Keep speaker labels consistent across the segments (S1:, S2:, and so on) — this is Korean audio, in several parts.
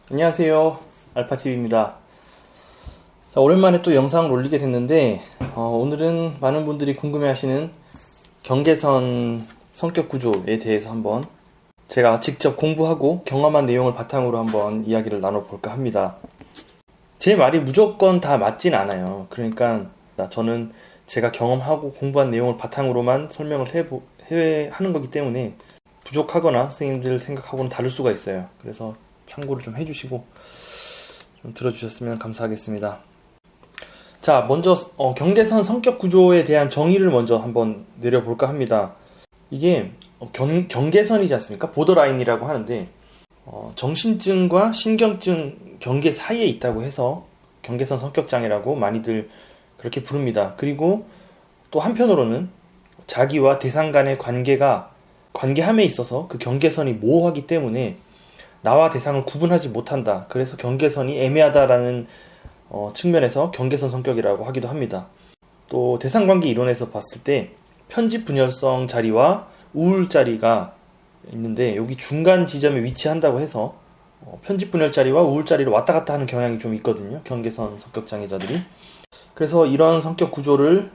S1: 안녕하세요, 알파TV입니다. 자, 오랜만에 또 영상을 올리게 됐는데 오늘은 많은 분들이 궁금해하시는 경계선 성격 구조에 대해서 한번 제가 직접 공부하고 경험한 내용을 바탕으로 한번 이야기를 나눠볼까 합니다. 제 말이 무조건 다 맞진 않아요. 그러니까 저는 제가 경험하고 공부한 내용을 바탕으로만 설명을 하는 거기 때문에 부족하거나 선생님들 생각하고는 다를 수가 있어요. 그래서 참고를 좀 해주시고 좀 들어주셨으면 감사하겠습니다. 자, 먼저 경계선 성격 구조에 대한 정의를 먼저 한번 내려볼까 합니다. 이게 경계선이지 않습니까? 보더라인이라고 하는데 정신증과 신경증 경계 사이에 있다고 해서 경계선 성격장애라고 많이들 그렇게 부릅니다. 그리고 또 한편으로는 자기와 대상 간의 관계함에 있어서 그 경계선이 모호하기 때문에 나와 대상을 구분하지 못한다. 그래서 경계선이 애매하다라는 측면에서 경계선 성격이라고 하기도 합니다. 또 대상관계 이론에서 봤을 때 편집 분열성 자리와 우울 자리가 있는데 여기 중간 지점에 위치한다고 해서 편집 분열 자리와 우울 자리를 왔다 갔다 하는 경향이 좀 있거든요. 경계선 성격 장애자들이. 그래서 이런 성격 구조를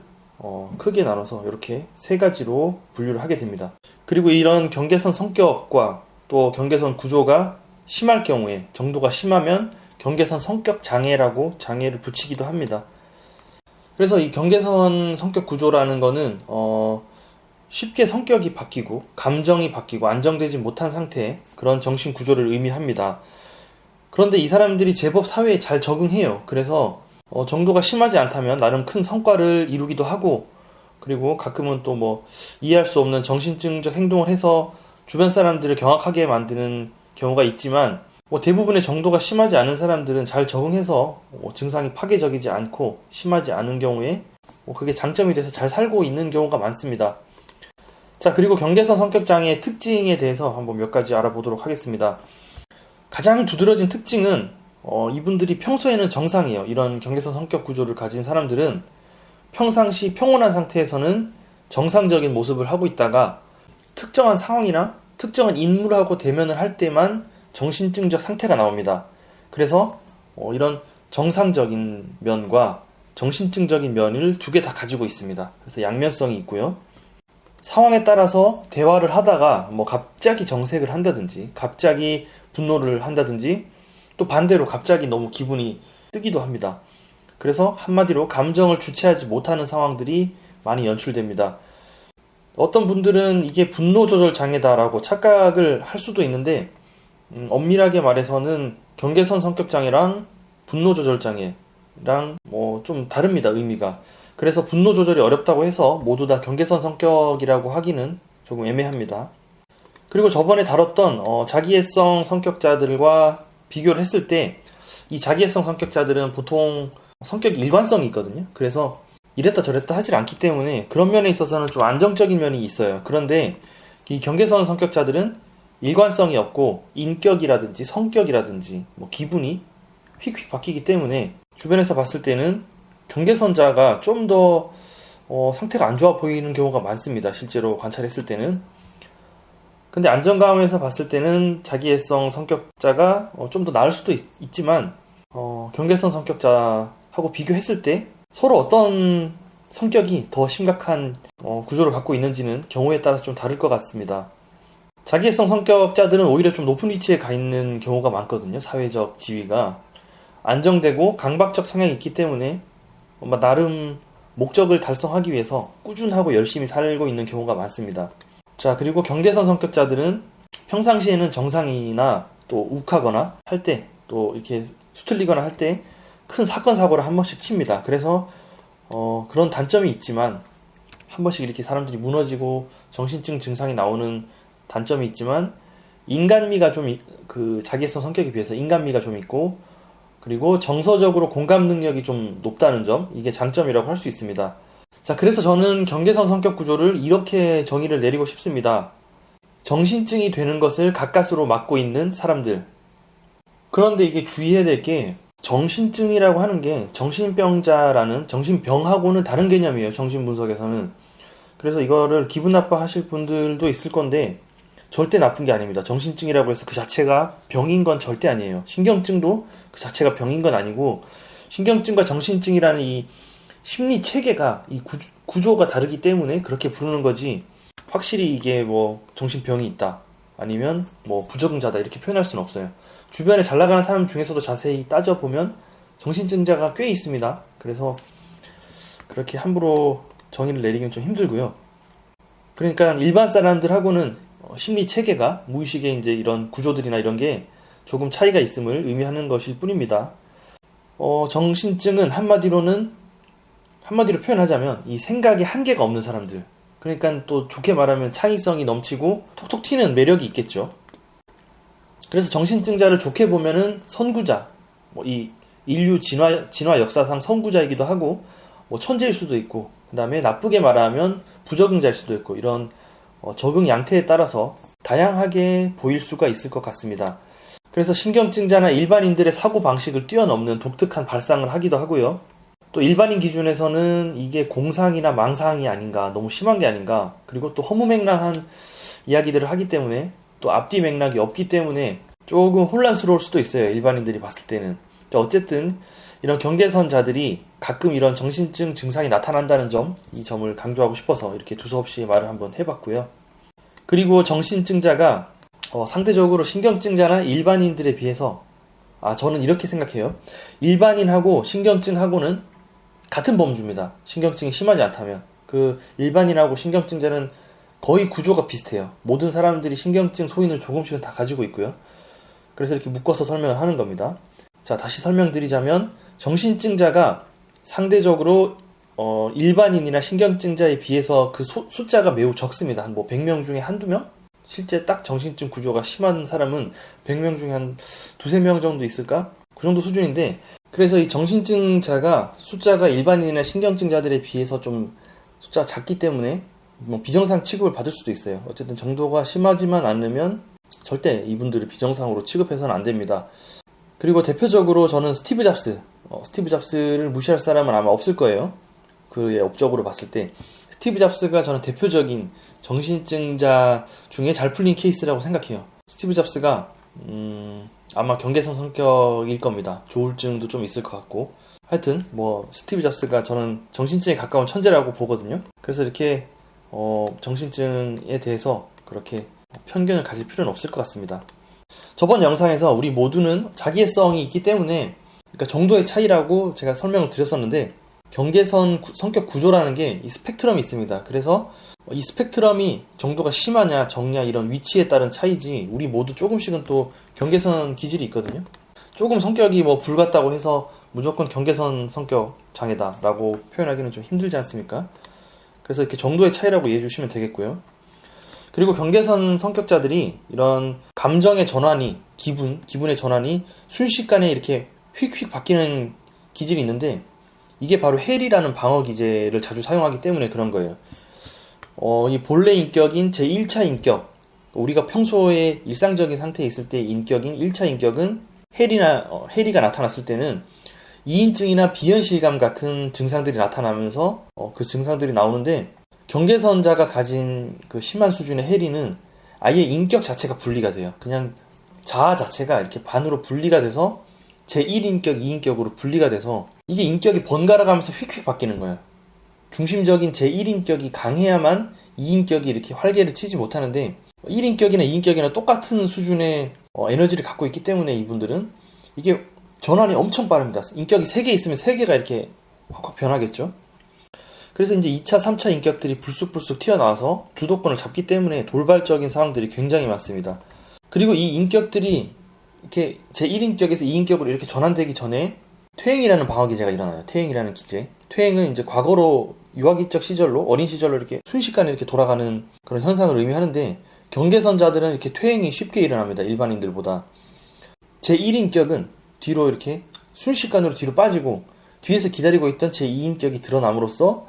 S1: 크게 나눠서 이렇게 세 가지로 분류를 하게 됩니다. 그리고 이런 경계선 성격과 또 경계선 구조가 심할 경우에, 정도가 심하면 경계선 성격 장애라고 장애를 붙이기도 합니다. 그래서 이 경계선 성격 구조라는 거는 쉽게 성격이 바뀌고 감정이 바뀌고 안정되지 못한 상태의 그런 정신 구조를 의미합니다. 그런데 이 사람들이 제법 사회에 잘 적응해요. 그래서 정도가 심하지 않다면 나름 큰 성과를 이루기도 하고, 그리고 가끔은 또 이해할 수 없는 정신증적 행동을 해서 주변 사람들을 경악하게 만드는 경우가 있지만 대부분의 정도가 심하지 않은 사람들은 잘 적응해서 증상이 파괴적이지 않고 심하지 않은 경우에 그게 장점이 돼서 잘 살고 있는 경우가 많습니다. 자, 그리고 경계선 성격장애의 특징에 대해서 한번 몇 가지 알아보도록 하겠습니다. 가장 두드러진 특징은 이분들이 평소에는 정상이에요. 이런 경계선 성격 구조를 가진 사람들은 평상시 평온한 상태에서는 정상적인 모습을 하고 있다가 특정한 상황이나 특정한 인물하고 대면을 할 때만 정신증적 상태가 나옵니다. 그래서 이런 정상적인 면과 정신증적인 면을 두 개 다 가지고 있습니다. 그래서 양면성이 있고요. 상황에 따라서 대화를 하다가 갑자기 정색을 한다든지 갑자기 분노를 한다든지 또 반대로 갑자기 너무 기분이 뜨기도 합니다. 그래서 한마디로 감정을 주체하지 못하는 상황들이 많이 연출됩니다. 어떤 분들은 이게 분노 조절 장애다라고 착각을 할 수도 있는데 엄밀하게 말해서는 경계선 성격 장애랑 분노 조절 장애랑 좀 다릅니다, 의미가. 그래서 분노 조절이 어렵다고 해서 모두 다 경계선 성격이라고 하기는 조금 애매합니다. 그리고 저번에 다뤘던 자기애성 성격자들과 비교를 했을 때 이 자기애성 성격자들은 보통 성격 일관성이 있거든요. 그래서 이랬다 저랬다 하질 않기 때문에 그런 면에 있어서는 좀 안정적인 면이 있어요. 그런데 이 경계선 성격자들은 일관성이 없고 인격이라든지 성격이라든지 기분이 휙휙 바뀌기 때문에 주변에서 봤을 때는 경계선자가 좀 더 상태가 안 좋아 보이는 경우가 많습니다. 실제로 관찰했을 때는. 근데 안정감에서 봤을 때는 자기애성 성격자가 좀 더 나을 수도 있지만 경계선 성격자하고 비교했을 때 서로 어떤 성격이 더 심각한 구조를 갖고 있는지는 경우에 따라서 좀 다를 것 같습니다. 자기애성 성격자들은 오히려 좀 높은 위치에 가 있는 경우가 많거든요. 사회적 지위가 안정되고 강박적 성향이 있기 때문에 나름 목적을 달성하기 위해서 꾸준하고 열심히 살고 있는 경우가 많습니다. 자, 그리고 경계선 성격자들은 평상시에는 정상이나 또 욱하거나 할 때, 또 이렇게 수틀리거나 할 때 큰 사건 사고를 한 번씩 칩니다. 그래서 그런 단점이 있지만 한 번씩 이렇게 사람들이 무너지고 정신증 증상이 나오는 단점이 있지만 인간미가 좀 자기애성 성격에 비해서 인간미가 좀 있고, 그리고 정서적으로 공감 능력이 좀 높다는 점, 이게 장점이라고 할 수 있습니다. 자, 그래서 저는 경계선 성격 구조를 이렇게 정의를 내리고 싶습니다. 정신증이 되는 것을 가까스로 막고 있는 사람들. 그런데 이게 주의해야 될 게 정신증이라고 하는 게 정신병자라는 정신병하고는 다른 개념이에요. 정신분석에서는. 그래서 이거를 기분 나빠하실 분들도 있을 건데 절대 나쁜 게 아닙니다. 정신증이라고 해서 그 자체가 병인 건 절대 아니에요. 신경증도 그 자체가 병인 건 아니고, 신경증과 정신증이라는 이 심리 체계가, 이 구조가 다르기 때문에 그렇게 부르는 거지, 확실히 이게 뭐 정신병이 있다, 아니면 뭐 부적응자다, 이렇게 표현할 수는 없어요. 주변에 잘 나가는 사람 중에서도 자세히 따져보면 정신증자가 꽤 있습니다. 그래서 그렇게 함부로 정의를 내리기는 좀 힘들고요. 그러니까 일반 사람들하고는 심리 체계가, 무의식의 이제 이런 구조들이나 이런 게 조금 차이가 있음을 의미하는 것일 뿐입니다. 정신증은 한마디로 표현하자면 이 생각에 한계가 없는 사람들, 그러니까 또 좋게 말하면 창의성이 넘치고 톡톡 튀는 매력이 있겠죠. 그래서 정신증자를 좋게 보면은 선구자, 뭐 이 인류 진화 역사상 선구자이기도 하고, 뭐 천재일 수도 있고, 그 다음에 나쁘게 말하면 부적응자일 수도 있고, 이런 적응 양태에 따라서 다양하게 보일 수가 있을 것 같습니다. 그래서 신경증자나 일반인들의 사고방식을 뛰어넘는 독특한 발상을 하기도 하고요. 또 일반인 기준에서는 이게 공상이나 망상이 아닌가, 너무 심한 게 아닌가, 그리고 또 허무맹랑한 이야기들을 하기 때문에, 또 앞뒤 맥락이 없기 때문에 조금 혼란스러울 수도 있어요. 일반인들이 봤을 때는. 어쨌든 이런 경계선자들이 가끔 이런 정신증 증상이 나타난다는 점, 이 점을 강조하고 싶어서 이렇게 두서없이 말을 한번 해봤고요. 그리고 정신증자가 상대적으로 신경증자나 일반인들에 비해서, 저는 이렇게 생각해요. 일반인하고 신경증하고는 같은 범주입니다. 신경증이 심하지 않다면. 그 일반인하고 신경증자는 거의 구조가 비슷해요. 모든 사람들이 신경증 소인을 조금씩은 다 가지고 있고요. 그래서 이렇게 묶어서 설명을 하는 겁니다. 자, 다시 설명드리자면 정신증자가 상대적으로 일반인이나 신경증자에 비해서 그 숫자가 매우 적습니다. 한 100명 중에 한두 명? 실제 딱 정신증 구조가 심한 사람은 100명 중에 한 두세 명 정도 있을까? 그 정도 수준인데, 그래서 이 정신증자가 숫자가 일반인이나 신경증자들에 비해서 좀 숫자가 작기 때문에 뭐 비정상 취급을 받을 수도 있어요. 어쨌든 정도가 심하지만 않으면 절대 이분들을 비정상으로 취급해서는 안 됩니다. 그리고 대표적으로 저는 스티브 잡스를 무시할 사람은 아마 없을 거예요. 그의 업적으로 봤을 때 스티브 잡스가 저는 대표적인 정신증자 중에 잘 풀린 케이스라고 생각해요. 스티브 잡스가 아마 경계선 성격일 겁니다. 조울증도 좀 있을 것 같고, 하여튼 뭐 스티브 잡스가 저는 정신증에 가까운 천재라고 보거든요. 그래서 이렇게 정신증에 대해서 그렇게 편견을 가질 필요는 없을 것 같습니다. 저번 영상에서 우리 모두는 자기애성이 있기 때문에, 그러니까 정도의 차이라고 제가 설명을 드렸었는데, 경계선 성격 구조라는 게 이 스펙트럼이 있습니다. 그래서 이 스펙트럼이 정도가 심하냐 적냐 이런 위치에 따른 차이지, 우리 모두 조금씩은 또 경계선 기질이 있거든요. 조금 성격이 뭐 불같다고 해서 무조건 경계선 성격 장애다라고 표현하기는 좀 힘들지 않습니까? 그래서 이렇게 정도의 차이라고 이해해 주시면 되겠고요. 그리고 경계선 성격자들이 이런 감정의 전환이, 기분의 전환이 순식간에 이렇게 휙휙 바뀌는 기질이 있는데, 이게 바로 헬이라는 방어 기제를 자주 사용하기 때문에 그런 거예요. 이 본래 인격인 제1차 인격, 우리가 평소에 일상적인 상태에 있을 때 인격인 1차 인격은 헬이가 나타났을 때는 이인증이나 비현실감 같은 증상들이 나타나면서 그 증상들이 나오는데, 경계선자가 가진 그 심한 수준의 헬이는 아예 인격 자체가 분리가 돼요. 그냥 자아 자체가 이렇게 반으로 분리가 돼서 제1인격, 2인격으로 분리가 돼서 이게 인격이 번갈아 가면서 휙휙 바뀌는 거예요. 중심적인 제1인격이 강해야만 2인격이 이렇게 활개를 치지 못하는데, 1인격이나 2인격이나 똑같은 수준의 에너지를 갖고 있기 때문에 이분들은 이게 전환이 엄청 빠릅니다. 인격이 3개 있으면 3개가 이렇게 확확 변하겠죠. 그래서 이제 2차, 3차 인격들이 불쑥불쑥 튀어나와서 주도권을 잡기 때문에 돌발적인 상황들이 굉장히 많습니다. 그리고 이 인격들이 이렇게 제1인격에서 2인격으로 이렇게 전환되기 전에 퇴행이라는 방어 기제가 일어나요. 퇴행이라는 기제. 퇴행은 이제 과거로 유아기적 시절로, 어린 시절로 이렇게 순식간에 이렇게 돌아가는 그런 현상을 의미하는데, 경계선자들은 이렇게 퇴행이 쉽게 일어납니다. 일반인들보다. 제1인격은 뒤로 이렇게 순식간으로 뒤로 빠지고, 뒤에서 기다리고 있던 제2인격이 드러남으로써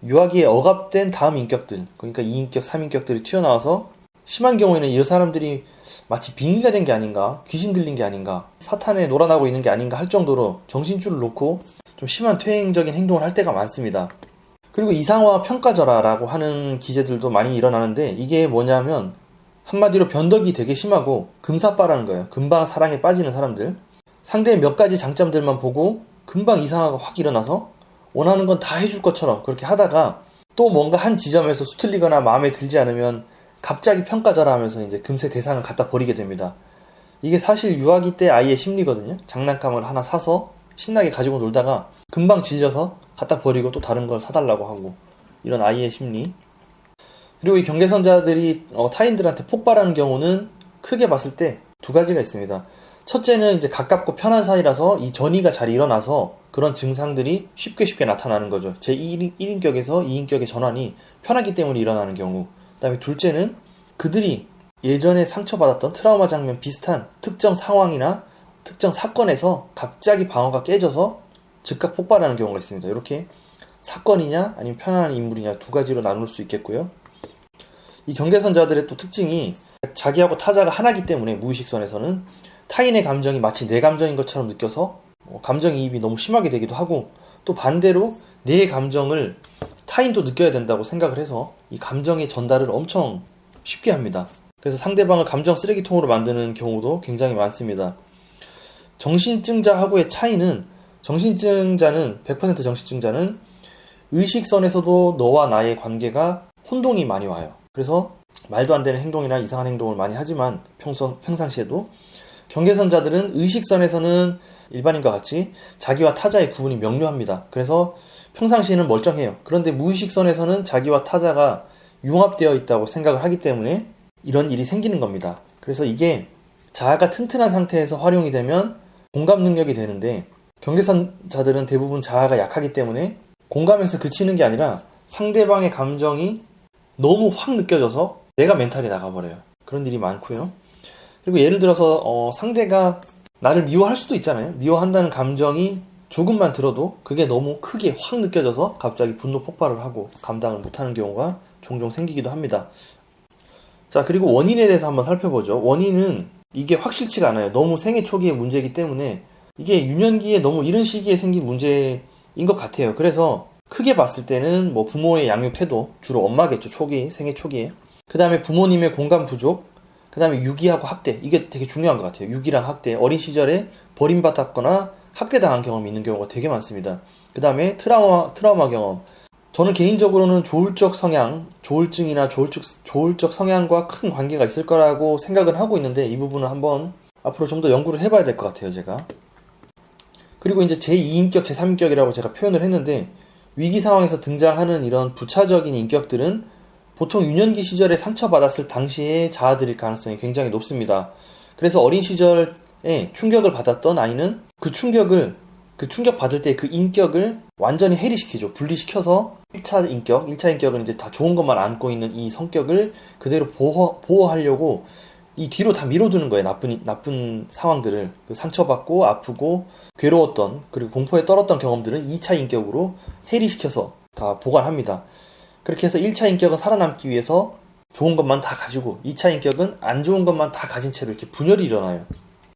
S1: 유아기에 억압된 다음 인격들, 그러니까 2인격, 3인격들이 튀어나와서 심한 경우에는 이 사람들이 마치 빙의가 된 게 아닌가, 귀신 들린 게 아닌가, 사탄에 놀아나고 있는 게 아닌가 할 정도로 정신줄을 놓고 좀 심한 퇴행적인 행동을 할 때가 많습니다. 그리고 이상화 평가절하라고 하는 기제들도 많이 일어나는데, 이게 뭐냐면 한마디로 변덕이 되게 심하고 금사빠라는 거예요. 금방 사랑에 빠지는 사람들. 상대의 몇 가지 장점들만 보고 금방 이상화가 확 일어나서 원하는 건 다 해줄 것처럼 그렇게 하다가 또 뭔가 한 지점에서 수틀리거나 마음에 들지 않으면 갑자기 평가절하하면서 이제 금세 대상을 갖다 버리게 됩니다. 이게 사실 유아기 때 아이의 심리거든요. 장난감을 하나 사서 신나게 가지고 놀다가 금방 질려서 갖다 버리고 또 다른 걸 사달라고 하고, 이런 아이의 심리. 그리고 이 경계선자들이 타인들한테 폭발하는 경우는 크게 봤을 때 두 가지가 있습니다. 첫째는 이제 가깝고 편한 사이라서 이 전이가 잘 일어나서 그런 증상들이 쉽게 나타나는 거죠. 제 1인격에서 2인격의 전환이 편하기 때문에 일어나는 경우. 그 다음에 둘째는 그들이 예전에 상처받았던 트라우마 장면 비슷한 특정 상황이나 특정 사건에서 갑자기 방어가 깨져서 즉각 폭발하는 경우가 있습니다. 이렇게 사건이냐 아니면 편안한 인물이냐 두 가지로 나눌 수 있겠고요. 이 경계선자들의 또 특징이 자기하고 타자가 하나이기 때문에 무의식선에서는 타인의 감정이 마치 내 감정인 것처럼 느껴서 감정이입이 너무 심하게 되기도 하고, 또 반대로 내 감정을 타인도 느껴야 된다고 생각을 해서 이 감정의 전달을 엄청 쉽게 합니다. 그래서 상대방을 감정 쓰레기통으로 만드는 경우도 굉장히 많습니다. 정신증자하고의 차이는, 100% 정신증자는 의식선에서도 너와 나의 관계가 혼동이 많이 와요. 그래서 말도 안 되는 행동이나 이상한 행동을 많이 하지만 평상시에도, 경계선자들은 의식선에서는 일반인과 같이 자기와 타자의 구분이 명료합니다. 그래서 평상시에는 멀쩡해요. 그런데 무의식선에서는 자기와 타자가 융합되어 있다고 생각을 하기 때문에 이런 일이 생기는 겁니다. 그래서 이게 자아가 튼튼한 상태에서 활용이 되면 공감 능력이 되는데, 경계선자들은 대부분 자아가 약하기 때문에 공감에서 그치는 게 아니라 상대방의 감정이 너무 확 느껴져서 내가 멘탈이 나가버려요. 그런 일이 많고요. 그리고 예를 들어서 상대가 나를 미워할 수도 있잖아요. 미워한다는 감정이 조금만 들어도 그게 너무 크게 확 느껴져서 갑자기 분노 폭발을 하고 감당을 못하는 경우가 종종 생기기도 합니다. 자, 그리고 원인에 대해서 한번 살펴보죠. 원인은 이게 확실치가 않아요. 너무 생애 초기의 문제이기 때문에 이게 유년기에 너무 이른 시기에 생긴 문제인 것 같아요. 그래서 크게 봤을 때는 뭐 부모의 양육 태도, 주로 엄마겠죠. 생애 초기에. 그 다음에 부모님의 공감 부족, 그 다음에 유기하고 학대. 이게 되게 중요한 것 같아요. 유기랑 학대. 어린 시절에 버림받았거나 학대당한 경험이 있는 경우가 되게 많습니다. 그 다음에 트라우마 경험. 저는 개인적으로는 조울적 성향, 조울증이나 조울적 성향과 큰 관계가 있을 거라고 생각은 하고 있는데, 이 부분은 한번 앞으로 좀 더 연구를 해봐야 될 것 같아요, 제가. 그리고 이제 제2인격, 제3인격이라고 제가 표현을 했는데, 위기 상황에서 등장하는 이런 부차적인 인격들은 보통 유년기 시절에 상처받았을 당시의 자아들일 가능성이 굉장히 높습니다. 그래서 어린 시절에 충격을 받았던 아이는 그 충격 받을 때 그 인격을 완전히 해리시키죠. 분리시켜서 1차 인격은 이제 다 좋은 것만 안고 있는 이 성격을 그대로 보호하려고 이 뒤로 다 밀어두는 거예요. 나쁜 상황들을. 그 상처받고 아프고 괴로웠던, 그리고 공포에 떨었던 경험들은 2차 인격으로 해리시켜서 다 보관합니다. 그렇게 해서 1차 인격은 살아남기 위해서 좋은 것만 다 가지고 2차 인격은 안 좋은 것만 다 가진 채로 이렇게 분열이 일어나요.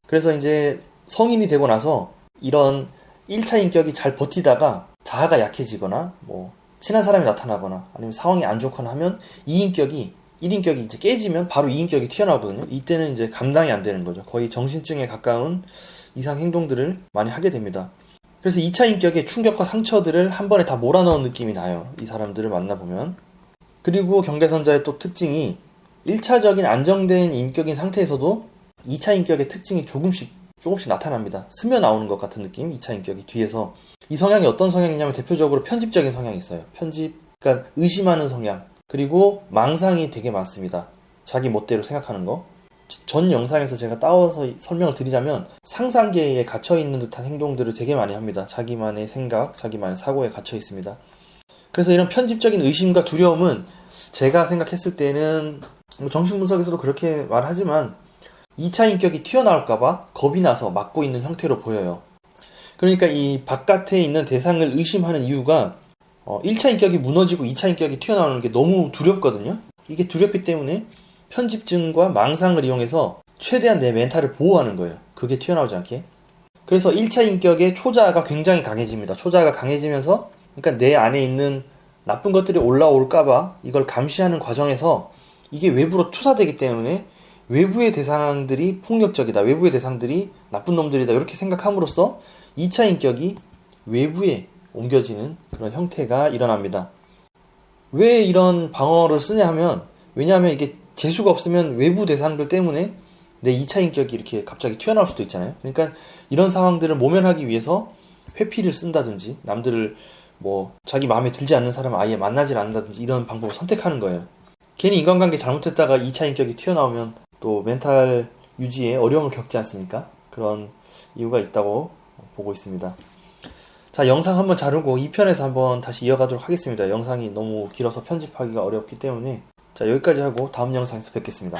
S1: 그래서 이제 성인이 되고 나서 이런 1차 인격이 잘 버티다가 자아가 약해지거나 뭐 친한 사람이 나타나거나 아니면 상황이 안 좋거나 하면 1인격이 이제 깨지면 바로 2인격이 튀어나오거든요. 이때는 이제 감당이 안 되는 거죠. 거의 정신증에 가까운 이상 행동들을 많이 하게 됩니다. 그래서 2차 인격의 충격과 상처들을 한 번에 다 몰아넣은 느낌이 나요. 이 사람들을 만나보면. 그리고 경계선자의 또 특징이 1차적인 안정된 인격인 상태에서도 2차 인격의 특징이 조금씩 나타납니다. 스며 나오는 것 같은 느낌, 2차 인격이 뒤에서. 이 성향이 어떤 성향이냐면 대표적으로 편집적인 성향이 있어요. 그러니까 의심하는 성향. 그리고 망상이 되게 많습니다. 자기 멋대로 생각하는 거. 전 영상에서 제가 따와서 설명을 드리자면 상상계에 갇혀있는 듯한 행동들을 되게 많이 합니다. 자기만의 생각, 자기만의 사고에 갇혀 있습니다. 그래서 이런 편집적인 의심과 두려움은 제가 생각했을 때는 정신분석에서도 그렇게 말하지만 2차 인격이 튀어나올까봐 겁이 나서 막고 있는 형태로 보여요. 그러니까 이 바깥에 있는 대상을 의심하는 이유가 1차 인격이 무너지고 2차 인격이 튀어나오는 게 너무 두렵거든요. 이게 두렵기 때문에 편집증과 망상을 이용해서 최대한 내 멘탈을 보호하는 거예요. 그게 튀어나오지 않게. 그래서 1차 인격의 초자아가 굉장히 강해집니다. 초자아가 강해지면서 그러니까 내 안에 있는 나쁜 것들이 올라올까봐 이걸 감시하는 과정에서 이게 외부로 투사되기 때문에 외부의 대상들이 폭력적이다, 외부의 대상들이 나쁜 놈들이다 이렇게 생각함으로써 2차 인격이 외부에 옮겨지는 그런 형태가 일어납니다. 왜 이런 방어를 쓰냐 하면, 왜냐하면 이게 재수가 없으면 외부 대상들 때문에 내 2차 인격이 이렇게 갑자기 튀어나올 수도 있잖아요. 그러니까 이런 상황들을 모면하기 위해서 회피를 쓴다든지, 남들을 뭐 자기 마음에 들지 않는 사람을 아예 만나질 않는다든지 이런 방법을 선택하는 거예요. 괜히 인간관계 잘못했다가 2차 인격이 튀어나오면 또 멘탈 유지에 어려움을 겪지 않습니까? 그런 이유가 있다고 보고 있습니다. 자, 영상 한번 자르고 2편에서 한번 다시 이어가도록 하겠습니다. 영상이 너무 길어서 편집하기가 어렵기 때문에. 자, 여기까지 하고 다음 영상에서 뵙겠습니다.